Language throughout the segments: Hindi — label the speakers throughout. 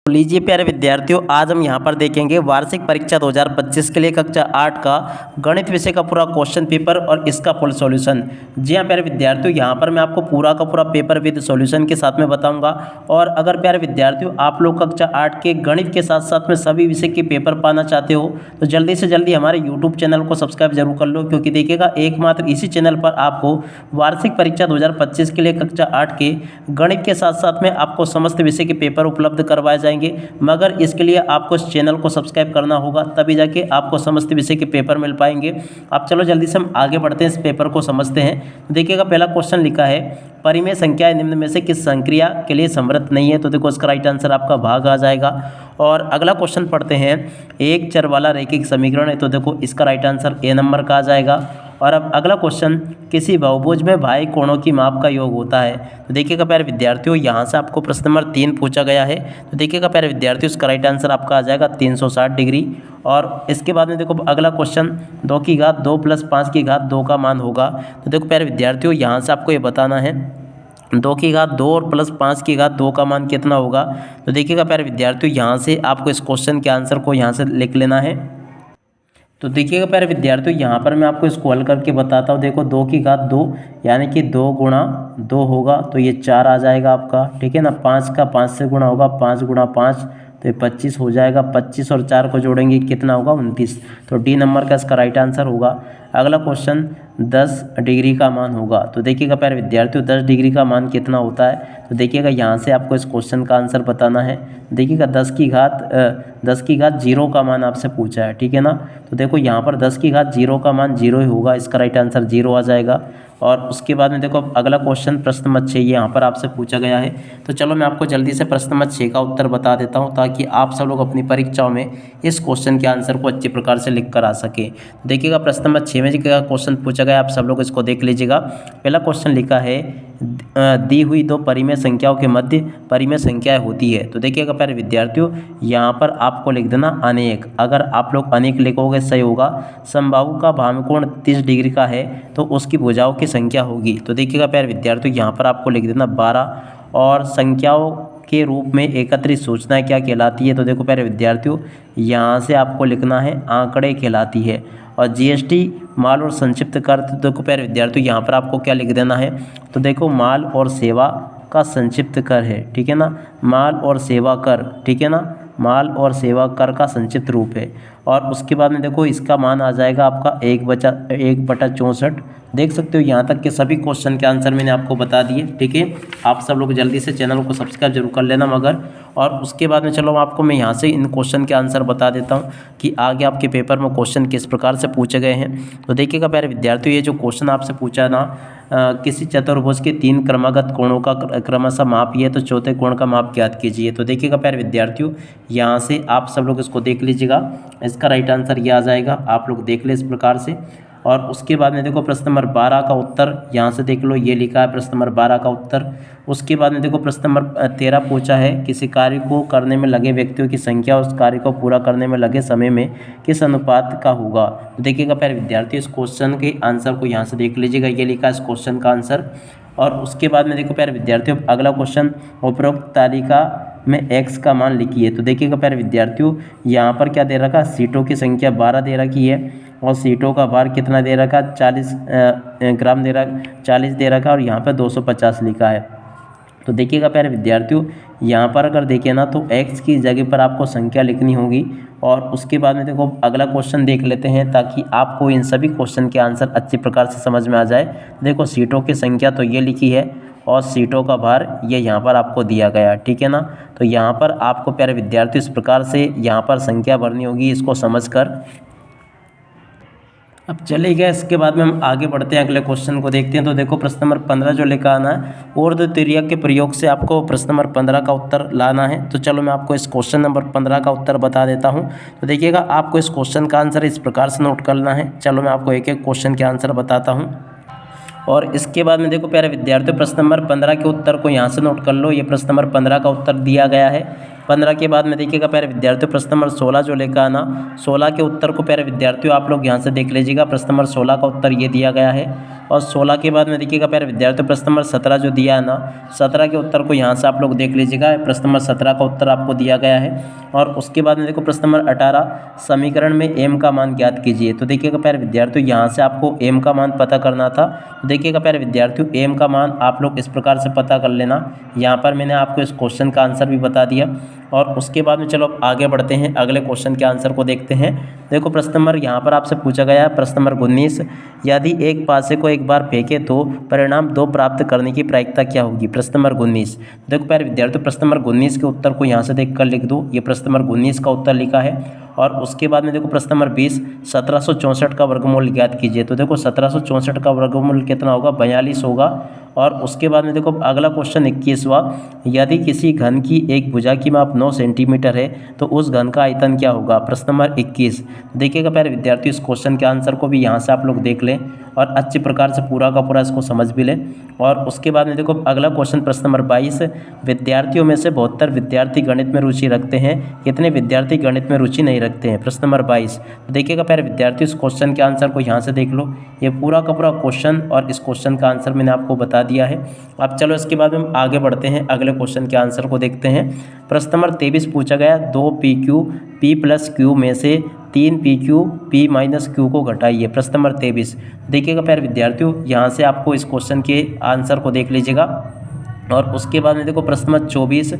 Speaker 1: तो लीजिए प्यारे विद्यार्थियों, आज हम यहाँ पर देखेंगे वार्षिक परीक्षा 2025 के लिए कक्षा 8 का गणित विषय का पूरा क्वेश्चन पेपर और इसका फुल सॉल्यूशन। जी हाँ प्यारे विद्यार्थियों, यहाँ पर मैं आपको पूरा का पूरा पेपर विद सॉल्यूशन के साथ में बताऊंगा। और अगर प्यारे विद्यार्थियों आप लोग कक्षा 8 के गणित के साथ साथ में सभी विषय के पेपर पाना चाहते हो तो जल्दी से जल्दी हमारे यूट्यूब चैनल को सब्सक्राइब जरूर कर लो, क्योंकि देखिएगा एकमात्र इसी चैनल पर आपको वार्षिक परीक्षा 2025 के लिए कक्षा 8 के गणित के साथ साथ में आपको समस्त विषय के पेपर उपलब्ध करवाए जाएंगे। मगर इसके लिए आपको इस चैनल को सब्सक्राइब करना होगा, तभी जाके आपको समस्त विषय के पेपर मिल पाएंगे। अब चलो जल्दी से हम आगे बढ़ते हैं, इस पेपर को समझते हैं। देखिएगा पहला क्वेश्चन लिखा है, परिमेय संख्याएं निम्न में से किस संक्रिया के लिए समृद्ध नहीं है। तो देखो इसका राइट आंसर आपका भाग आ जाएगा। और अगला क्वेश्चन पढ़ते हैं, एक चर वाला रैखिक समीकरण है। तो देखो इसका राइट आंसर ए नंबर का आ जाएगा। और अब अगला क्वेश्चन, किसी बहुभुज में बाह्य कोणों की माप का योग होता है। तो देखिएगा प्यारे विद्यार्थियों, यहाँ से आपको प्रश्न नंबर 3 पूछा गया है। तो देखिएगा प्यारे विद्यार्थियों, इसका राइट आंसर आपका आ जाएगा 360 डिग्री। और इसके बाद में देखो अगला क्वेश्चन, 2 की घात 2 प्लस 5 की घात 2 का मान होगा। तो देखो प्यारे विद्यार्थियों, यहाँ से आपको ये बताना है 2 की घात 2 और प्लस 5 की घात 2 का मान कितना होगा। तो देखिएगा प्यारे विद्यार्थियों, यहाँ से आपको इस क्वेश्चन के आंसर को यहाँ से लिख लेना है। तो देखिएगा प्यारे विद्यार्थियों, यहाँ पर मैं आपको इसको हल करके बताता हूँ। देखो 2 की घात 2 यानी कि 2 गुणा 2 होगा तो ये 4 आ जाएगा आपका, ठीक है ना। 5 का 5 से गुणा होगा, 5 गुणा 5 तो ये 25 हो जाएगा। 25 और 4 को जोड़ेंगे कितना होगा, 29। तो डी नंबर का इसका राइट आंसर होगा। अगला क्वेश्चन, 10 डिग्री का मान होगा। तो देखिएगा प्यारे विद्यार्थियों, 10 डिग्री का मान कितना होता है। तो देखिएगा यहाँ से आपको इस क्वेश्चन का आंसर बताना है। देखिएगा 10 की घात 0 का मान आपसे पूछा है, ठीक है ना। तो देखो यहाँ पर 10 की घात 0 का मान 0 ही होगा, इसका राइट आंसर 0 आ जाएगा। और उसके बाद में देखो अगला क्वेश्चन, प्रश्न नंबर 6 यहाँ पर आपसे पूछा गया है। तो चलो मैं आपको जल्दी से प्रश्न नंबर 6 का उत्तर बता देता हूँ, ताकि आप सब लोग अपनी परीक्षाओं में इस क्वेश्चन के आंसर को अच्छे प्रकार से लिख कर आ सके। देखिएगा प्रश्न नंबर 6 में जो क्या क्वेश्चन पूछा गया, आप सब लोग इसको देख लीजिएगा। पहला क्वेश्चन लिखा है, दी हुई दो परिमेय संख्याओं के मध्य परिमेय संख्याएं होती है। तो देखिएगा प्यारे विद्यार्थियों, यहाँ पर आपको लिख देना अनेक। अगर आप लोग अनेक लिखोगे सही होगा। समबाहु का भामकोण 30 डिग्री का है तो उसकी भुजाओं की संख्या होगी। तो देखिएगा प्यारे विद्यार्थियों, यहाँ पर आपको लिख देना 12। और संख्याओं के रूप में एकत्रित सूचनाएं क्या कहलाती है। तो देखो प्यारे विद्यार्थियों, यहाँ से आपको लिखना है आंकड़े कहलाती है। और जीएसटी माल और संक्षिप्त कर, तो देखो प्यारे विद्यार्थियों, यहाँ पर आपको क्या लिख देना है। तो देखो माल और सेवा का संक्षिप्त कर है, ठीक है ना। माल और सेवा कर, ठीक है ना। माल और सेवा कर का संक्षिप्त रूप है। और उसके बाद में देखो इसका मान आ जाएगा आपका 1/64। देख सकते हो यहाँ तक के सभी क्वेश्चन के आंसर मैंने आपको बता दिए, ठीक है। आप सब लोग जल्दी से चैनल को सब्सक्राइब जरूर कर लेना मगर। और उसके बाद में चलो आपको मैं यहाँ से इन क्वेश्चन के आंसर बता देता हूँ कि आगे आपके पेपर में क्वेश्चन किस प्रकार से पूछे गए हैं। तो देखिएगा प्यारे विद्यार्थियों, ये जो क्वेश्चन आपसे पूछा ना, किसी चतुर्भुज के 3 क्रमागत कोणों का क्रमशः माप है तो चौथे कोण का माप ज्ञात कीजिए। तो देखिएगा प्यारे विद्यार्थियों, यहाँ से आप सब लोग इसको देख लीजिएगा। इसका राइट आंसर ये आ जाएगा, आप लोग देख ले इस प्रकार से। और उसके बाद में देखो प्रश्न नंबर 12 का उत्तर यहाँ से देख लो, ये लिखा है प्रश्न नंबर 12 का उत्तर। उसके बाद में देखो प्रश्न नंबर 13 पूछा है, किसी कार्य को करने में लगे व्यक्तियों की संख्या उस कार्य को पूरा करने में लगे समय में किस अनुपात का होगा। तो देखिएगा प्यारे विद्यार्थी, इस क्वेश्चन के आंसर को यहाँ से देख लीजिएगा, ये लिखा है इस क्वेश्चन का आंसर। और उसके बाद में देखो प्यारे विद्यार्थियों, अगला क्वेश्चन, उपरोक्त तालिका में x का मान लिखिए। तो देखिएगा प्यारे विद्यार्थियों, यहाँ पर क्या दे रखा, सीटों की संख्या 12 दे रखी है और सीटों का भार कितना दे रखा, 40 ग्राम दे रखा, 40 दे रखा और यहाँ पर 250 लिखा है। तो देखिएगा प्यारे विद्यार्थियों, यहाँ पर अगर देखें ना तो x की जगह पर आपको संख्या लिखनी होगी। और उसके बाद में देखो अगला क्वेश्चन देख लेते हैं, ताकि आपको इन सभी क्वेश्चन के आंसर अच्छी प्रकार से समझ में आ जाए। देखो सीटों की संख्या तो ये लिखी है और सीटों का भार ये यहाँ पर आपको दिया गया, ठीक है ना। तो यहाँ पर आपको प्यारे विद्यार्थी इस प्रकार से यहाँ पर संख्या भरनी होगी, इसको समझकर। अब चले गए, इसके बाद में हम आगे बढ़ते हैं, अगले क्वेश्चन को देखते हैं। तो देखो प्रश्न नंबर 15 जो लिखा आना है, ऊर्ध्व तिर्यक के प्रयोग से आपको प्रश्न नंबर 15 का उत्तर लाना है। तो चलो मैं आपको इस क्वेश्चन नंबर 15 का उत्तर बता देता हूं। तो देखिएगा आपको इस क्वेश्चन का आंसर इस प्रकार से नोट करना है। चलो मैं आपको एक एक क्वेश्चन के आंसर बताता हूँ। और इसके बाद में देखो प्यारे विद्यार्थियों, प्रश्न नंबर 15 के उत्तर को यहाँ से नोट कर लो। ये प्रश्न नंबर 15 का उत्तर दिया गया है। 15 के बाद में देखिएगा प्यारे विद्यार्थियों, प्रश्न नंबर 16 जो लेकर आना, 16 के उत्तर को प्यारे विद्यार्थियों आप लोग यहाँ से देख लीजिएगा। प्रश्न नंबर 16 का उत्तर ये दिया गया है। और 16 के बाद में देखिएगा प्यारे विद्यार्थियों प्रश्न नंबर 17 जो दिया है ना, 17 के उत्तर को यहाँ से आप लोग देख लीजिएगा। प्रश्न नंबर 17 का उत्तर आपको दिया गया है। और उसके बाद में देखो प्रश्न नंबर 18, समीकरण में m का मान ज्ञात कीजिए। तो देखिएगा प्यारे विद्यार्थियों यहाँ से आपको m का मान पता करना था। तो देखिएगा प्यारे विद्यार्थियों m का मान आप लोग इस प्रकार से पता कर लेना। यहाँ पर मैंने आपको इस क्वेश्चन का आंसर भी बता दिया। और उसके बाद में चलो आगे बढ़ते हैं, अगले क्वेश्चन के आंसर को देखते हैं। देखो प्रश्न नंबर यहाँ पर आपसे पूछा गया है प्रश्न नंबर 19, यदि एक पासे को एक बार फेंके तो परिणाम 2 प्राप्त करने की प्रायिकता क्या होगी। प्रश्न नंबर 19। देखो प्यारे विद्यार्थियों प्रश्न नंबर 19 के उत्तर को यहाँ से देख कर लिख दो। ये प्रश्न नंबर 19 का उत्तर लिखा है। और उसके बाद में देखो प्रश्न नंबर 20, 1764 का वर्गमूल ज्ञात कीजिए। तो देखो 1764 का वर्गमूल कितना होगा, 42 होगा। और उसके बाद में देखो अगला क्वेश्चन 21वां, यदि किसी घन की एक भुजा की माप 9 सेंटीमीटर है तो उस घन का आयतन क्या होगा। प्रश्न नंबर 21। देखिएगा प्यारे विद्यार्थियों इस क्वेश्चन के आंसर को भी यहाँ से आप लोग देख लें और अच्छे प्रकार से पूरा का पूरा इसको समझ भी लें। और उसके बाद में देखो अगला क्वेश्चन प्रश्न नंबर 22, विद्यार्थियों में से 72 विद्यार्थी गणित में रुचि रखते हैं, कितने विद्यार्थी गणित में रुचि नहीं रखते हैं। प्रश्न नंबर 22। तो देखिएगा प्यारे विद्यार्थियों इस क्वेश्चन के आंसर को यहाँ से देख लो। ये पूरा का पूरा क्वेश्चन और इस क्वेश्चन का आंसर मैंने आपको बता दिया है। अब चलो इसके बाद हम आगे बढ़ते हैं, अगले क्वेश्चन के आंसर को देखते हैं। प्रश्न नंबर 23 पूछा गया, 2pq p प्लस क्यू में से 3pq p माइनस क्यू को घटाइए। प्रश्न नंबर 23। देखिएगा प्यारे विद्यार्थियों यहाँ से आपको इस क्वेश्चन के आंसर को देख लीजिएगा। और उसके बाद में देखो प्रश्न नंबर 24,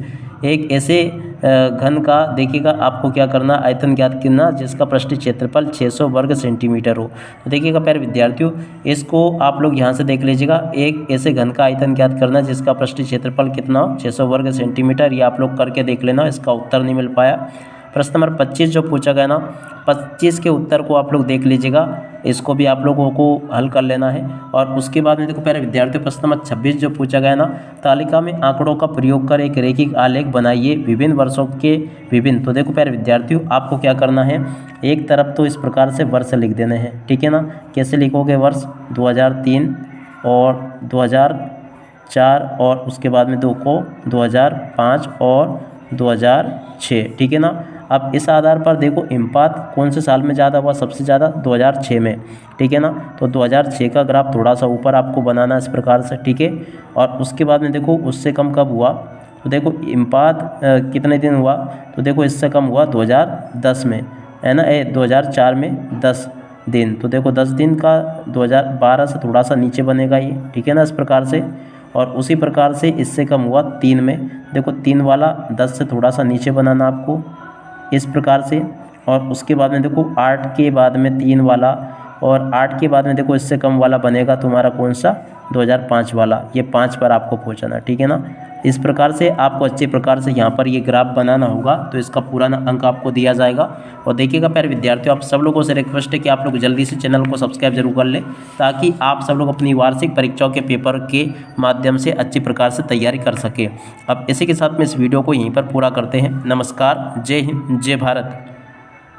Speaker 1: एक ऐसे घन का देखिएगा आपको क्या करना, आयतन ज्ञात करना जिसका पृष्ठीय क्षेत्रफल 600 वर्ग सेंटीमीटर हो। तो देखिएगा प्यारे विद्यार्थियों इसको आप लोग यहाँ से देख लीजिएगा, एक ऐसे घन का आयतन ज्ञात करना जिसका पृष्ठीय क्षेत्रफल कितना हो, 600 वर्ग सेंटीमीटर। ये आप लोग करके देख लेना, इसका उत्तर नहीं मिल पाया। प्रश्न नंबर 25 जो पूछा गया ना, 25 के उत्तर को आप लोग देख लीजिएगा, इसको भी आप लोगों को हल कर लेना है। और उसके बाद में देखो प्यारे विद्यार्थियों प्रश्न नंबर 26 जो पूछा गया ना, तालिका में आंकड़ों का प्रयोग कर एक रैखिक आलेख बनाइए विभिन्न वर्षों के विभिन्न। तो देखो प्यारे विद्यार्थियों आपको क्या करना है, एक तरफ तो इस प्रकार से वर्ष लिख देने हैं, ठीक है ना। कैसे लिखोगे, वर्ष 2003 और 2004 और उसके बाद में 2 को 2005 और 2006, ठीक है ना। अब इस आधार पर देखो हिमपात कौन से साल में ज़्यादा हुआ, सबसे ज़्यादा 2006 में, ठीक है ना। तो 2006 का ग्राफ थोड़ा सा ऊपर आपको बनाना है इस प्रकार से, ठीक है। और उसके बाद में देखो उससे कम कब हुआ, तो देखो हिमपात कितने दिन हुआ, तो देखो इससे कम हुआ 2010 में, है ना, 2004 में 10 दिन। तो देखो 10 दिन का 2012 से थोड़ा सा नीचे बनेगा ये, ठीक है ना, इस प्रकार से। और उसी प्रकार से इससे कम हुआ 3 में, देखो 3 वाला 10 से थोड़ा सा नीचे बनाना आपको इस प्रकार से। और उसके बाद में देखो 8 के बाद में 3 वाला, और 8 के बाद में देखो इससे कम वाला बनेगा तुम्हारा कौन सा, 2005 वाला। ये 5 पर आपको पहुंचना, ठीक है ना। इस प्रकार से आपको अच्छे प्रकार से यहाँ पर ये ग्राफ बनाना होगा, तो इसका पूरा अंक आपको दिया जाएगा। और देखिएगा प्यारे विद्यार्थियों आप सब लोगों से रिक्वेस्ट है कि आप लोग जल्दी से चैनल को सब्सक्राइब जरूर कर लें, ताकि आप सब लोग अपनी वार्षिक परीक्षाओं के पेपर के माध्यम से अच्छी प्रकार से तैयारी कर सकें। अब इसी के साथ में इस वीडियो को यहीं पर पूरा करते हैं। नमस्कार, जय हिंद, जय भारत।